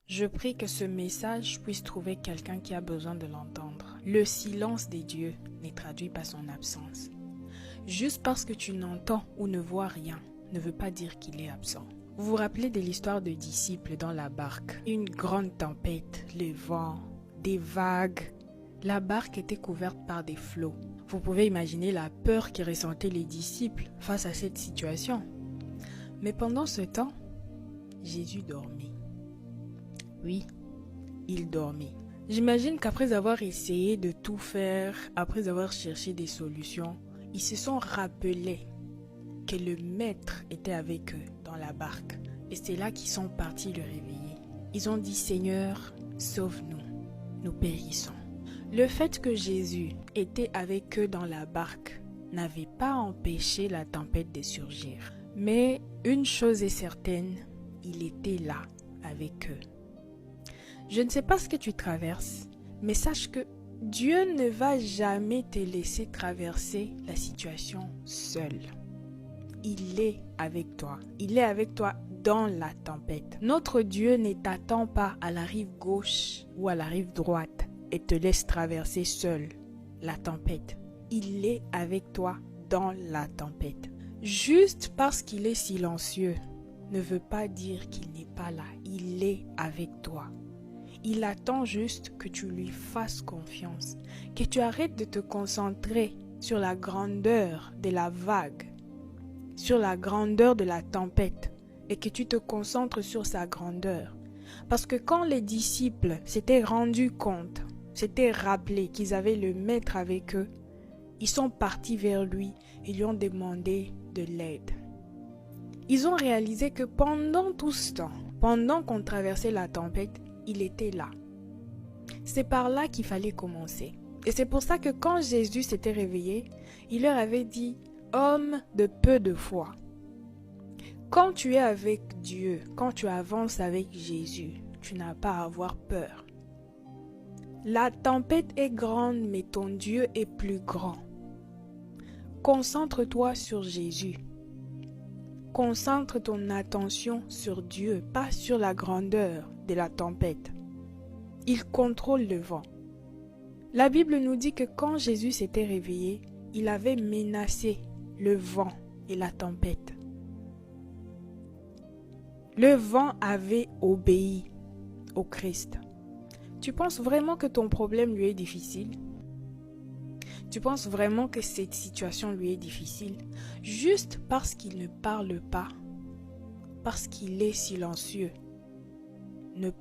Je prie que ce message puisse trouver quelqu'un qui a besoin de l'entendre. Le silence des dieux ne traduit pas son absence. Juste parce que tu n'entends ou ne vois rien ne veut pas dire qu'il est absent. Vous vous rappelez de l'histoire des disciples dans la barque? Une grande tempête, le vent, des vagues. La barque était couverte par des flots. Vous pouvez imaginer la peur qu'y ressentaient les disciples face à cette situation. Mais pendant ce temps, Jésus dormait. Oui, il dormait. J'imagine qu'après avoir essayé de tout faire, après avoir cherché des solutions, ils se sont rappelés que le maître était avec eux dans la barque. Et c'est là qu'ils sont partis le réveiller. Ils ont dit « Seigneur, sauve-nous, nous périssons ». Le fait que Jésus était avec eux dans la barque n'avait pas empêché la tempête de surgir. Mais une chose est certaine, il était là avec eux. Je ne sais pas ce que tu traverses, mais sache que Dieu ne va jamais te laisser traverser la situation seul. Il est avec toi. Il est avec toi dans la tempête. Notre Dieu ne t'attend pas à la rive gauche ou à la rive droite et te laisse traverser seul la tempête. Il est avec toi dans la tempête. Juste parce qu'il est silencieux ne veut pas dire qu'il n'est pas là. Il est avec toi. Il attend juste que tu lui fasses confiance, que tu arrêtes de te concentrer sur la grandeur de la vague, sur la grandeur de la tempête, et que tu te concentres sur sa grandeur. Parce que quand les disciples s'étaient rendus compte, s'étaient rappelés qu'ils avaient le maître avec eux, ils sont partis vers lui et lui ont demandé de l'aide. Ils ont réalisé que pendant tout ce temps, pendant qu'on traversait la tempête, il était là. C'est par là qu'il fallait commencer. Et c'est pour ça que quand Jésus s'était réveillé, il leur avait dit « Homme de peu de foi ». Quand tu es avec Dieu, quand tu avances avec Jésus, tu n'as pas à avoir peur. La tempête est grande, mais ton Dieu est plus grand. Concentre-toi sur Jésus. Concentre ton attention sur Dieu, pas sur la grandeur de la tempête. Il contrôle le vent. La Bible nous dit que quand Jésus s'était réveillé, il avait menacé le vent et la tempête. Le vent avait obéi au Christ. Tu penses vraiment que ton problème lui est difficile? Tu penses vraiment que cette situation lui est difficile juste parce qu'il ne parle pas, parce qu'il est silencieux? Ne pense